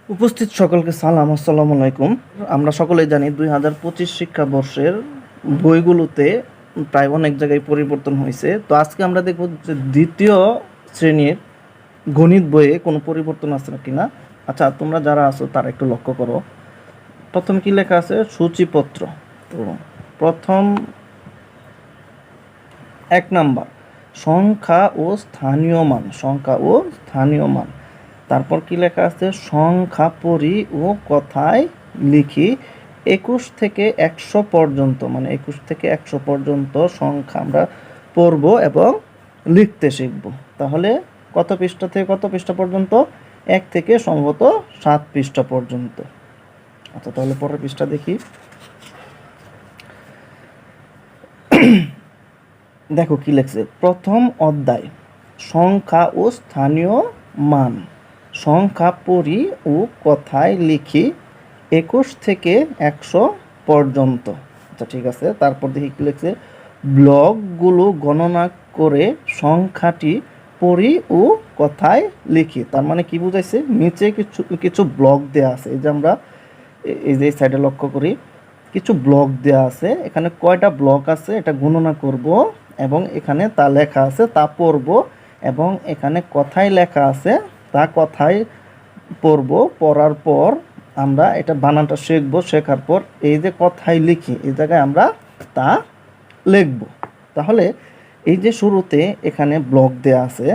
উপস্থিত সকলকে সালাম, আসসালামু আলাইকুম। আমরা সকলেই জানি 2025 শিক্ষাবর্ষের বইগুলোতে প্রায় অনেক জায়গায় পরিবর্তন হয়েছে। তো আজকে আমরা দেখব যে দ্বিতীয় শ্রেণীর গণিত বইয়ে কোনো পরিবর্তন আছে না কিনা। আচ্ছা, তোমরা যারা আছো তারা একটু লক্ষ্য করো। প্রথম কি লেখা আছে? সূচিপত্র। তো প্রথম 1 নাম্বার সংখ্যা ও স্থানীয় মান, সংখ্যা ও স্থানীয় মান। তারপর কি লেখা আছে? সংখ্যা পড়ি ও কথায় লিখি 21 থেকে 100 পর্যন্ত, মানে 21 থেকে 100 পর্যন্ত সংখ্যা আমরা পড়ব এবং লিখতে শিখব। তাহলে কত পৃষ্ঠা থেকে কত পৃষ্ঠা পর্যন্ত? 1 থেকে সম্ভবত 7 পৃষ্ঠা পর্যন্ত। আচ্ছা, তাহলে পরের পৃষ্ঠা দেখি। দেখো কি লেখছে। প্রথম অধ্যায় সংখ্যা ও স্থানীয় মান। সংখ্যা পড়ি ও কথায় লিখি 21 থেকে 100 পর্যন্ত। আচ্ছা, ঠিক আছে। তারপর দেখি কি লিখছে। ব্লকগুলো গণনা করে সংখ্যাটি পড়ি ও কথায় লিখি। তার মানে কি বুঝাইছে? নিচে কিছু কিছু ব্লক দেওয়া আছে। এই যে আমরা এই যে সাইডে লক্ষ্য করি, কিছু ব্লক দেওয়া আছে। এখানে কয়টা ব্লক আছে এটা গণনা করব এবং এখানে তা লেখা আছে তা পড়ব, এবং এখানে কথায় লেখা আছে তা কথায় পড়ব। পড়ার পর আমরা এটা বানানটা শিখবো। শেখার পর এই যে কথায় লিখি এই জায়গায় আমরা তা লিখব। তাহলে এই যে শুরুতে এখানে ব্লক দেওয়া আছে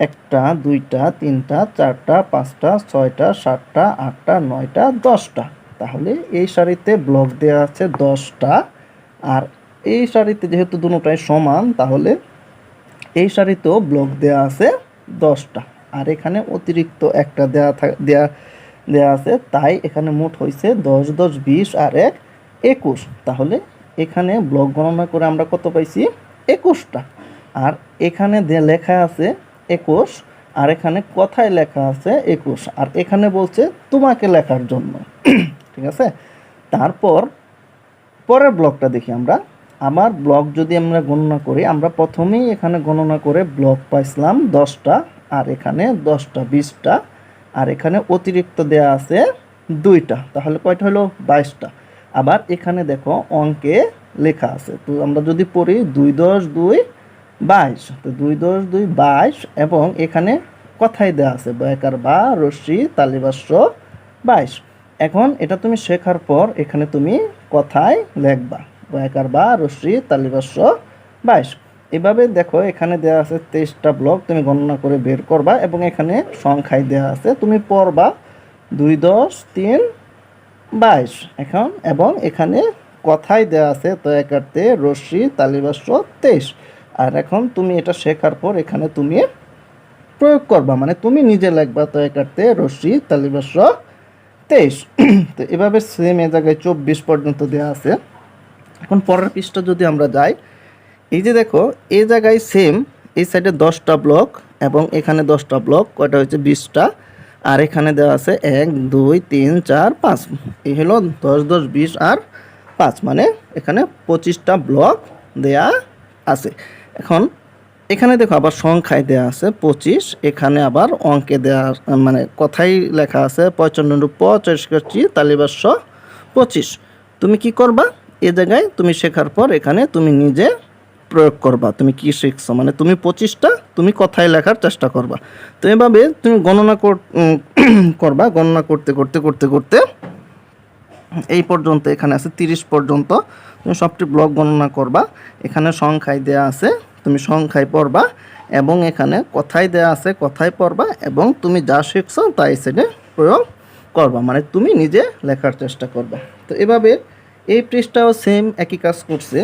1টা 2টা 3টা 4টা 5টা 6টা 7টা 8টা 9টা 10টা। তাহলে এই সারিতে ব্লক দেওয়া আছে 10টা, আর এই সারিতে যেহেতু দুটোটাই সমান তাহলে এই সারিতেও ব্লক দেওয়া আছে 10টা, আর এখানে অতিরিক্ত একটা দেওয়া আছে। তাই এখানে মোট হয়েছে 10 10 20 আর 1 21। তাহলে এখানে ব্লক গণনা করে আমরা কত পাইছি? 21টা। আর এখানে লেখা আছে 21, আর এখানে কথায় লেখা আছে 21, আর এখানে বলছে তোমাকে লেখার জন্য। ঠিক আছে। তারপর পরের ব্লকটা দেখি আমরা। আমার ব্লক যদি আমরা গণনা করি, আমরা প্রথমেই এখানে গণনা করে ব্লক পাইছিলাম 10টা, আর এখানে 10টা 20টা, আর এখানে অতিরিক্ত দেয়া আছে 2টা। তাহলে কয়টা হলো? 22টা। আবার এখানে দেখো অঙ্কে লেখা আছে। তো আমরা যদি পড়ি 2 10 2 22, তো 2 10 2 22, এবং এখানে কথাই দেওয়া আছে বয়াকার বা রশ্মি তালিবাস্য 22। এখন এটা তুমি শেখার পর এখানে তুমি কথায় লিখবা বয়াকার বা রশ্মি তালিবাস্য 22। এভাবে দেখো এখানে দেওয়া আছে 23টা ব্লক, তুমি গণনা করে বের করবা এবং এখানে সংখ্যায় দেওয়া আছে তুমি পড়বা 2 10 3 22 এখন, এবং এখানে কথায় দেওয়া আছে তয়াকারতে রশ্মি তালিবাস্য 23। আর এখন তুমি এটা শেখার পর এখানে তুমি প্রয়োগ করবা, মানে তুমি নিজে লিখবা তয়াকারতে রশ্মি তালিবাস্য 23। তো এভাবে সেম এ জায়গায় 24 পর্যন্ত দেওয়া আছে। এখন পরের পৃষ্ঠা যদি আমরা যাই, এই যে দেখো এই জায়গায় সেম এই সাইডে 10টা ব্লক এবং এখানে 10টা ব্লক, কয়টা হচ্ছে 20টা, আর এখানে দেওয়া আছে 1 2 3 4 5। এই হলো 10 10 20 আর 5, মানে এখানে 25টা ব্লক দেয়া আছে। এখন এখানে দেখো আবার সংখ্যায় দেয়া আছে 25, এখানে আবার অঙ্কে দেয়া মানে কথাই লেখা আছে 55 45 তালিবাস্য 25। তুমি কি করবা? এ জায়গায় তুমি শেখার পর এখানে তুমি নিজে প্রয়োগ করবা। তুমি কি শিখছো, মানে তুমি 25টা তুমি কথায় লেখার চেষ্টা করবা। তো এভাবে তুমি গণনা করবা। গণনা করতে করতে করতে করতে এই পর্যন্ত এখানে আছে 30 পর্যন্ত তুমি সবটি ব্লক গণনা করবা। এখানে সংখ্যায় দেয়া আছে তুমি সংখ্যায় পড়বা, এবং এখানে কথায় দেয়া আছে কথায় পড়বা, এবং তুমি যা শিখছো তা এই সাইডে প্রয়োগ করবা, মানে তুমি নিজে লেখার চেষ্টা করবা। তো এভাবে এই পৃষ্ঠাও সেম একই কাজ করছে।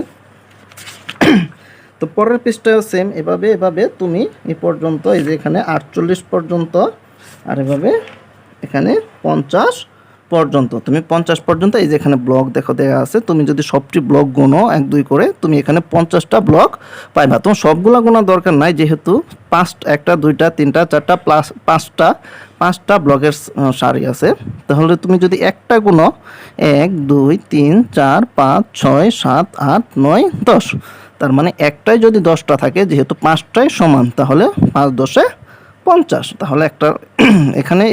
তো পরের পৃষ্ঠাও সেম এভাবে তুমি এই পর্যন্ত, এই যে এখানে 48 পর্যন্ত, আর এভাবে এখানে 50 পর্যন্ত, তুমি 50 পর্যন্ত এই যে এখানে ব্লক দেখো দেওয়া আছে। তুমি যদি সবটি ব্লক গোনো 1 2 করে তুমি এখানে 50টা ব্লক পাইবা। তোমার সবগুলো গোনা দরকার নাই, যেহেতু 1টা 2টা 3টা 4টা প্লাস 5টা ব্লকের সারি আছে। তাহলে তুমি যদি একটা গুনো 1 2 3 4 5 6 7 8 9 10, তার মানে একটাই যদি 10টা থাকে, যেহেতু 5টাই সমান, তাহলে 5 10 এ 50। তাহলে একটা এখানে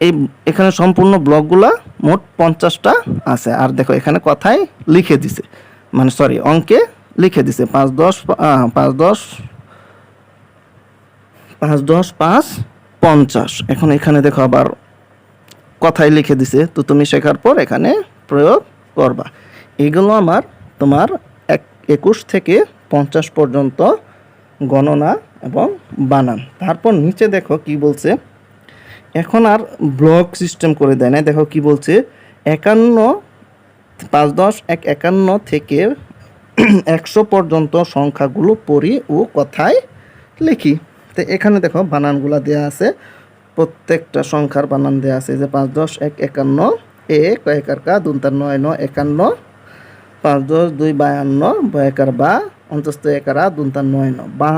এই এখানে সম্পূর্ণ ব্লকগুলা মোট 50টা আছে। আর দেখো এখানে কথায় লিখে দিছে, মানে সরি অঙ্কে লিখে দিছে 5 10 5 10 5 10 5 50। এখন এখানে দেখো আবার কথায় লিখে দিছে, তো তুমি শেখার পর এখানে প্রয়োগ করবা। এগুলো আমার তোমার 21 থেকে 50 পর্যন্ত গণনা এবং বানান। তারপর নিচে দেখো কি বলছে, এখন আর ব্লক সিস্টেম করে দেয় না। দেখো কি বলছে, 51 5 10 1 51 থেকে 100 পর্যন্ত সংখ্যাগুলো পড়ি ও কথায় লিখি। তো এখানে দেখো বানানগুলো দেওয়া আছে, প্রত্যেকটা সংখ্যার বানান দেওয়া আছে, যে 5 10 1 51 এ কয়েকার কা 2 9 9 51 5 10 2 52 বয়াকার বা অন্তস্থ একারা 2 9 9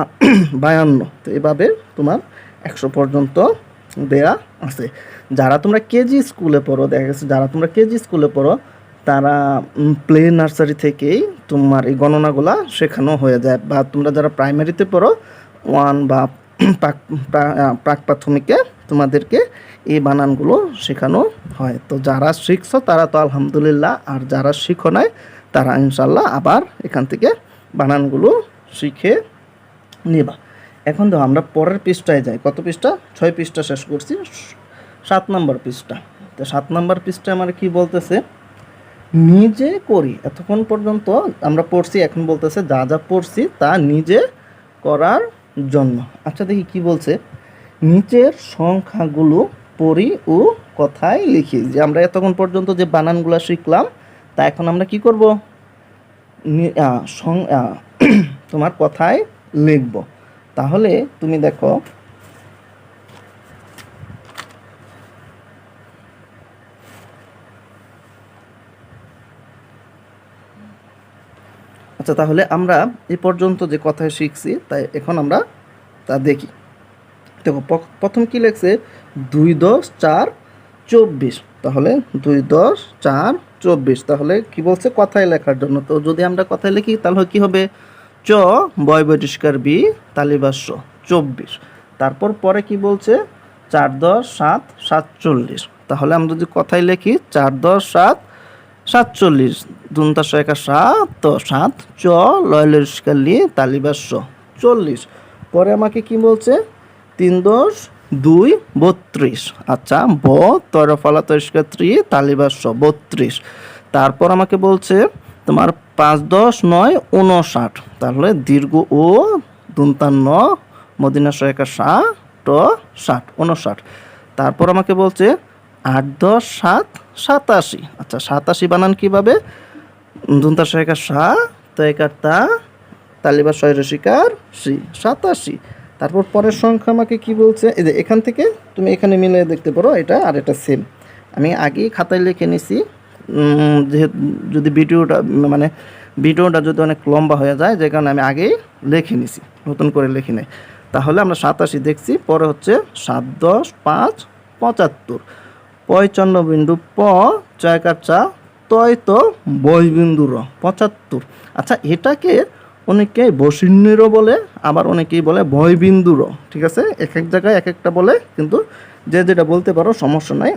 52। তো এভাবে তোমার 100 পর্যন্ত দেয়া আছে। যারা তোমরা কেজি স্কুলে পড়ো, দেখা গেছে যারা তোমরা কেজি স্কুলে পড়ো তারা প্লে নার্সারি থেকেই তোমার এই গণনাগুলা শেখানো হয়ে যায়, বা তোমরা যারা প্রাইমারিতে পড়ো 1 বা প্রাক প্রাথমিকে তোমাদেরকে এই বানানগুলো শেখানো হয়। তো যারা শিখছো তারা তো আলহামদুলিল্লাহ, আর যারা শিখো নাই তারা ইনশাল্লাহ আবার এখান থেকে বানানগুলো শিখে নিবা। এখন তো আমরা পরের পৃষ্ঠায় যাই। কত পৃষ্ঠা? 6 পৃষ্ঠা শেষ করছি, 7 নম্বর পৃষ্ঠা। তো 7 নম্বর পৃষ্ঠায় আমার কি বলতেছে, নিজে করি। এতক্ষণ পর্যন্ত আমরা পড়ছি, এখন বলতেছে যা যা পড়ছি তা নিজে করার জন্য। আচ্ছা দেখি কি বলছে, নিচের সংখ্যাগুলো পড়ি ও কথায় লিখি। যে আমরা এতক্ষণ পর্যন্ত যে বানানগুলো শিখলাম তা এখন আমরা কি করব, তোমার কথায় লিখব। তাহলে তুমি দেখো আচ্ছা, তাহলে আমরা এই পর্যন্ত যে কথায় শিখছি তাই এখন আমরা তা দেখি। দেখো প্রথম কি লেখছে, 2 10 4 24। তাহলে 2 10 4 24, তাহলে কি বলছে কথায় লেখার জন্য। তো যদি আমরা কথায় লিখি তাহলে কি হবে, চ বয় বৈটিষ্কার বি তালিবাস্য 24। তারপর পরে কি বলছে, 4 10 7 47। তাহলে আমরা যদি কথায় লিখি 4 10 7 47, দুনতাশ একা 7 তো 7 চ লয়লিষ্কালি তালিবাস্য 40। পরে আমাকে কি বলছে, 3 10 2 32। আচ্ছা, ব তরফলা তরিষ্কার 3 তালিবাস্য 32। তারপর আমাকে বলছে তোমার 5 10 9 59। তাহলে দীর্ঘ ও দুন্তান্ন মদিনা একা 7 ট 60 59। তারপর আমাকে বলছে 8 10 7 87। আচ্ছা, 87 বানান কিভাবে, দুন্তাশ একা 7 তো একার তা তালিবা 6 রসিকার সি 87। তারপর পরের সংখ্যা আমাকে কি বলছে, এই যে এখান থেকে তুমি এখানে মিলে দেখতে পারো, এটা আর এটা সেম। আমি আগেই খাতায় লিখে নিছি, যেহেতু যদি ভিডিওটা যদি অনেক লম্বা হয়ে যায়, যে কারণে আমি আগেই লিখে নিছি, নতুন করে লিখি নাই। তাহলে আমরা 87 দেখছি। পরে হচ্ছে 7 10 5 75 55 বিন্দু প চয়কার চা তয় তো বয় বিন্দুর 75। আচ্ছা, এটাকে অনেকেই বসিন্নিরও বলে, আবার অনেকেই বলে বয় বিন্দুরও। ঠিক আছে, এক এক জায়গায় এক একটা বলে, কিন্তু যে যেটা বলতে পারো সমস্যা নাই,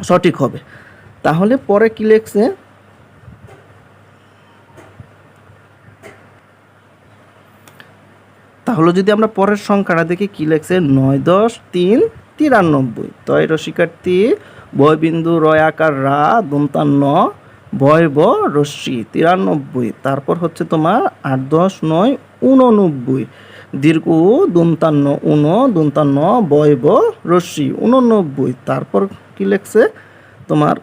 সঠিক হবে। তাহলে পরে কি লেখছে, তাহলে যদি আমরা পরের সংখ্যাটা দেখি কি লেখছে, 9 10 3 93। তয় রসিকার্থী বয় বিন্দু রয় আকার রা দন্তান্ন বয় ব রশ্মি 93। তারপর হচ্ছে তোমার 8 10 9 89। দীর্ঘ দন্তান্ন উন দন্তান্ন বয় ব রশ্মি 89। তারপর কি লেখছে তোমার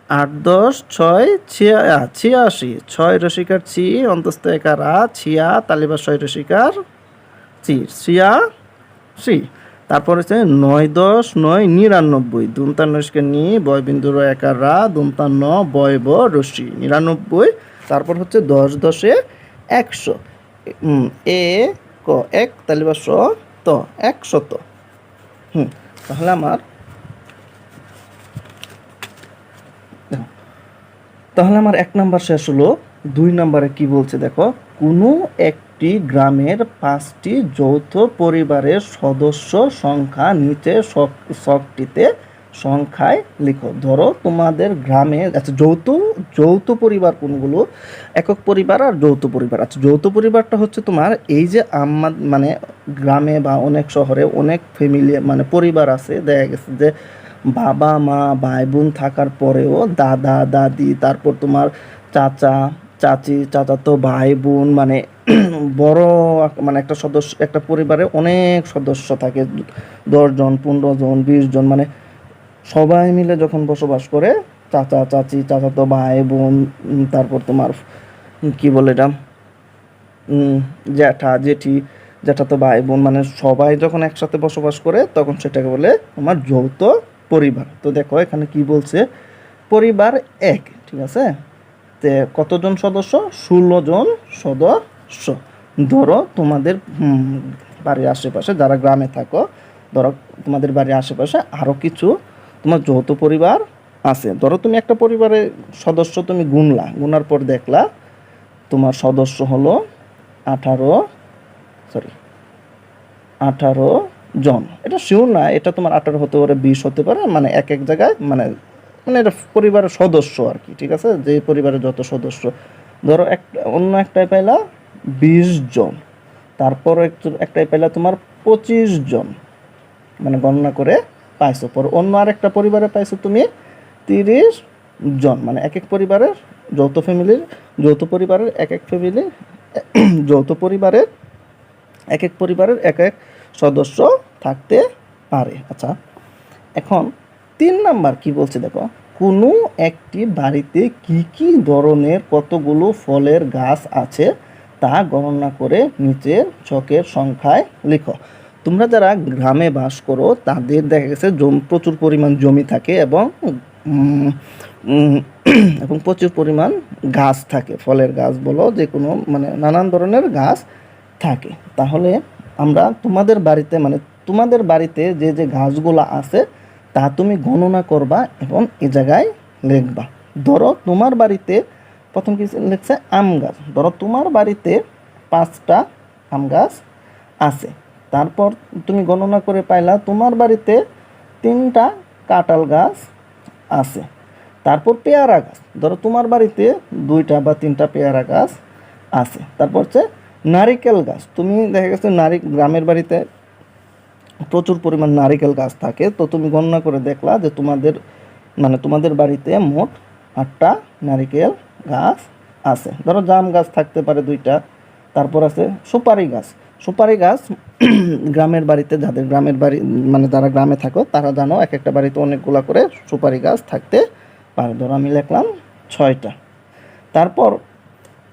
8 10 6 86। 6 রসিকার ছি অন্তস্থ একা রা ছিয়া তালিবা 6 রসিকার সি সিয়া সি। তারপর হচ্ছে 9 10 9 99। দুন্তান্নকে নি বয় বিন্দুর একা রা দুন্তান্ন বয় ব রশ্মি 99। তারপর হচ্ছে 10 10 100 এ ক এক তালিবা স ত 100। তাহলে আমার 1 নাম্বার শেষ হলো। 2 নম্বরে কি বলছে দেখো, কোনো একটি গ্রামের 5টি যৌথ পরিবারের সদস্য সংখ্যা নিচে ছকটিতে সংখ্যায় লিখো। ধরো তোমাদের গ্রামে, আচ্ছা যৌথ যৌথ পরিবার কোনগুলো, একক পরিবার আর যৌথ পরিবার। আচ্ছা যৌথ পরিবারটা হচ্ছে তোমার এই যে মানে গ্রামে বা অনেক শহরে অনেক ফ্যামিলি মানে পরিবার আছে, দেখা গেছে যে বাবা মা ভাই বোন থাকার পরেও দাদা দাদি, তারপর তোমার চাচা চাচি, চাচাতো ভাই বোন, মানে বড় মানে একটা সদস্য, একটা পরিবারে অনেক সদস্য থাকে, 10 জন 15 জন 20 জন, মানে সবাই মিলে যখন বসবাস করে, চাচা চাচি, চাচাতো ভাই বোন, তারপর তোমার কি বলে এটা, জ্যাঠা জেঠি, জ্যাঠাতো ভাই বোন, মানে সবাই যখন একসাথে বসবাস করে তখন সেটাকে বলে তোমার যৌথ পরিবার। তো দেখো এখানে কি বলছে, পরিবার এক, ঠিক আছে, তে কতজন সদস্য, 16 জন সদস্য। ধরো তোমাদের বাড়ির আশেপাশে যারা গ্রামে থাকো, ধরো তোমাদের বাড়ির আশেপাশে আরও কিছু তোমার যৌথ পরিবার আছে। ধরো তুমি একটা পরিবারের সদস্য তুমি গুনার পর দেখলা তোমার সদস্য হলো 18 জন। এটা শিওর না, এটা তোমার 18 হতে পারে, 20 হতে পারে, মানে এক এক জায়গায় মানে মানে এটা পরিবারের সদস্য আর কি, ঠিক আছে, যে পরিবারের যত সদস্য। ধরো অন্য একটাই পাইলা 20 জন, তারপর একটাই পাইলা তোমার 25 জন, মানে গণনা করে পাইছো। পর অন্য আরেকটা পরিবারে পাইছো তুমি 30 জন, মানে এক এক পরিবারের যৌথ পরিবারের এক এক ফ্যামিলি যৌথ পরিবারের এক এক সদস্য থাকতে পারে। আচ্ছা এখন 3 নাম্বার কি বলছে দেখো, কোনো একটি বাড়িতে কি কি ধরনের কতগুলো ফলের গাছ আছে তা গণনা করে নিচের ছকের সংখ্যায় লিখো। তোমরা যারা গ্রামে বাস করো তাদের দেখা গেছে প্রচুর পরিমাণ জমি থাকে এবং এবং প্রচুর পরিমাণ গাছ থাকে, ফলের গাছ বলো যে কোনো, মানে নানান ধরনের গাছ থাকে। তাহলে আমরা তোমাদের বাড়িতে যে যে গাছগুলো আছে তা তুমি গণনা করবা এবং এ জায়গায় লিখবা। ধরো তোমার বাড়িতে প্রথম কি লিখছে, আম গাছ। ধরো তোমার বাড়িতে 5টা আম গাছ আছে, তারপর তুমি গণনা করে পাইলা তোমার বাড়িতে 3টা কাঁঠাল গাছ আছে, তারপর পেয়ারা গাছ। ধরো তোমার বাড়িতে 2টা বা 3টা পেয়ারা গাছ আছে, তারপর হচ্ছে নারিকেল গাছ। তুমি দেখা গেছে গ্রামের বাড়িতে প্রচুর পরিমাণ নারিকেল গাছ থাকে, তো তুমি গণনা করে দেখলা যে তোমাদের বাড়িতে মোট 8টা নারিকেল গাছ আছে। ধরো জাম গাছ থাকতে পারে 2টা, তারপর আছে সুপারি গাছ গ্রামের বাড়িতে, যাদের গ্রামের বাড়ি মানে যারা গ্রামে থাকো তারা জানো এক একটা বাড়িতে অনেকগুলা করে সুপারি গাছ থাকতে পারে। ধরো আমি লিখলাম 6টা। তারপর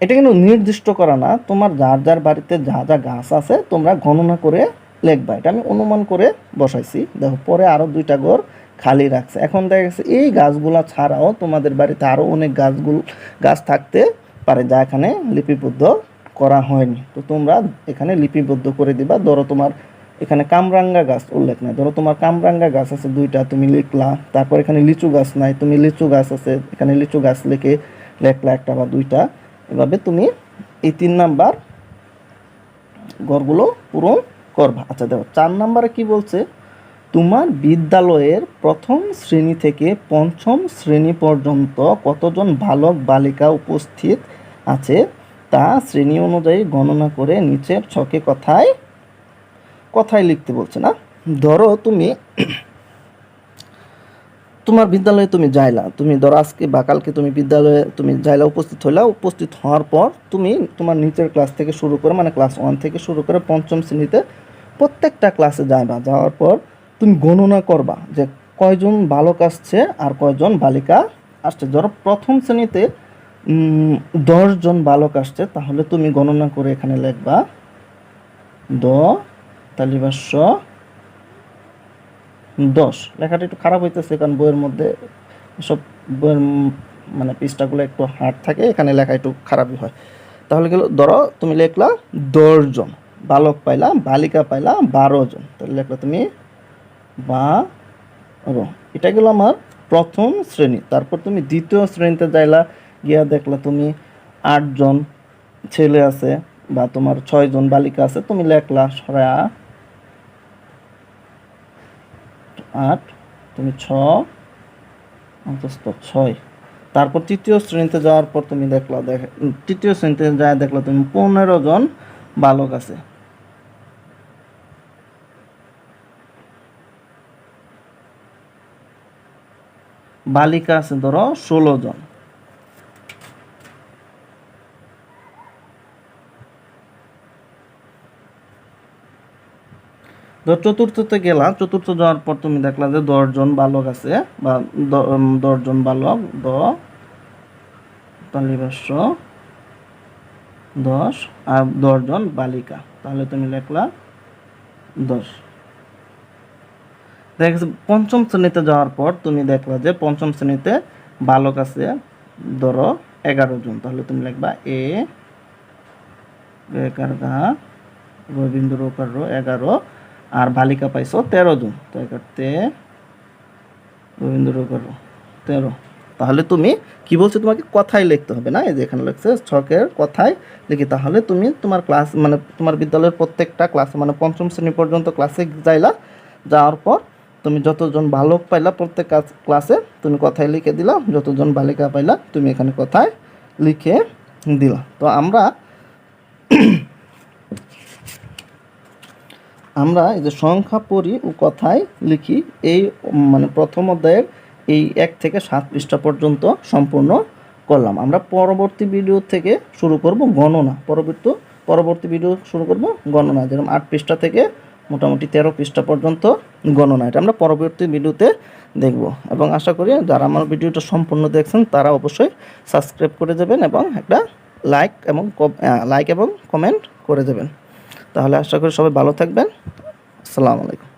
এটা কিন্তু নির্দিষ্ট করা না, তোমার যার যার বাড়িতে যা যা গাছ আছে তোমরা গণনা করে লিখবা। এটা আমি অনুমান করে বসাইছি। দেখো পরে আরও 2টা ঘর খালি রাখছে। এখন দেখা গেছে এই গাছগুলা ছাড়াও তোমাদের বাড়িতে আরও অনেক গাছ থাকতে পারে যা এখানে লিপিবদ্ধ করা হয়নি, তো তোমরা এখানে লিপিবদ্ধ করে দিবা। ধরো তোমার এখানে কামরাঙ্গা গাছ উল্লেখ নাই, ধরো তোমার কামরাঙ্গা গাছ আছে 2টা, তুমি লিখলা। তারপর এখানে লিচু গাছ নাই, তুমি লিচু গাছ আছে, এখানে লিচু গাছ লেখলা 1টা বা 2টা। এভাবে তুমি এই 3 নাম্বার ঘরগুলো পূরণ করবা। আচ্ছা দেখো 4 নাম্বারে কি বলছে, তোমার বিদ্যালয়ের প্রথম শ্রেণী থেকে 5ম শ্রেণী পর্যন্ত কতজন বালক বালিকা উপস্থিত আছে তা শ্রেণী অনুযায়ী গণনা করে নিচের ছকে কথায় লিখতে বলছে না। ধরো তোমার বিদ্যালয়ে তুমি যাইলা, তুমি ধরো আজকে বা কালকে তুমি বিদ্যালয়ে তুমি যাইলা, উপস্থিত হইলা। উপস্থিত হওয়ার পর তুমি তোমার নিচের ক্লাস থেকে শুরু করে, মানে ক্লাস 1 থেকে শুরু করে 5ম শ্রেণীতে প্রত্যেকটা ক্লাসে যাওয়ার পর তুমি গণনা করবা যে কয়জন বালক আসছে আর কয়জন বালিকা আসছে। ধরো প্রথম শ্রেণীতে 10 জন বালক আসছে, তাহলে তুমি গণনা করে এখানে লিখবা 10 লেখাটা একটু খারাপ হইতেছে কারণ বইয়ের মধ্যে সব বইয়ের মানে পৃষ্ঠাগুলো একটু হার্ড থাকে, এখানে লেখা একটু খারাপই হয়। তাহলে গেল ধরো তুমি লিখলা 10 জন, বালক পাইলা, বালিকা পাইলা 12 জন, তাহলে লিখলা তুমি 12। এটা গেল আমার প্রথম শ্রেণী। তারপর তুমি দ্বিতীয় শ্রেণীতে যাইলা, গিয়া দেখলা তুমি 8 জন ছেলে আছে বা তোমার 6 জন বালিকা আছে, তুমি লেখলা 8, তুমি 6, তারপর তৃতীয় শ্রেণীতে যাওয়ার পর তুমি তৃতীয় শ্রেণীতে যা দেখলা তুমি 15 জন বালক আছে। বালিকা আছে ধরো 16 জন। চতুর্থতে গেলা, চতুর্থ যাওয়ার পর তুমি দেখলা যে 10 জন বালক আছে বা 10 জন বালক, 10 আর 10 জন বালিকা, তাহলে তুমি লেখলা 10। দেখা গেছে পঞ্চম শ্রেণীতে যাওয়ার পর তুমি দেখলা যে পঞ্চম শ্রেণীতে বালক আছে ধরো 11 জন, তাহলে তুমি লিখবা রবীন্দ্র 11 আর বালিকা পাইছো 13 জন, তো একাতে রবীন্দ্র 13। তাহলে তুমি কি বলছো, তোমাকে কথায় লিখতে হবে না, এই যে এখানে লিখছে ছকের কথায় লিখি। তাহলে তুমি তোমার ক্লাস মানে তোমার বিদ্যালয়ের প্রত্যেকটা ক্লাসে মানে পঞ্চম শ্রেণী পর্যন্ত ক্লাসে যাইলা, যাওয়ার পর তুমি যতজন বালক পাইলা প্রত্যেক ক্লাসে তুমি কথায় লিখে দিলা, যতজন বালিকা পাইলা তুমি এখানে কথায় লিখে দিলা। তো আমরা এই যে সংখ্যা পড়ি ও কথায় লিখি এই মানে প্রথম অধ্যায়ের এই 1 থেকে 7 পৃষ্ঠা পর্যন্ত সম্পূর্ণ করলাম। আমরা পরবর্তী ভিডিও থেকে শুরু করব গণনা, পরবর্তী ভিডিও শুরু করব গণনা, যেরকম 8 পৃষ্ঠা থেকে মোটামুটি 13 পৃষ্ঠা পর্যন্ত গণনা, এটা আমরা পরবর্তী ভিডিওতে দেখব। এবং আশা করি যারা আমার ভিডিওটা সম্পূর্ণ দেখছেন তারা অবশ্যই সাবস্ক্রাইব করে যাবেন এবং একটা লাইক এবং কমেন্ট করে দেবেন। তাহলে আশা করি সবাই ভালো থাকবেন। আসসালামু আলাইকুম।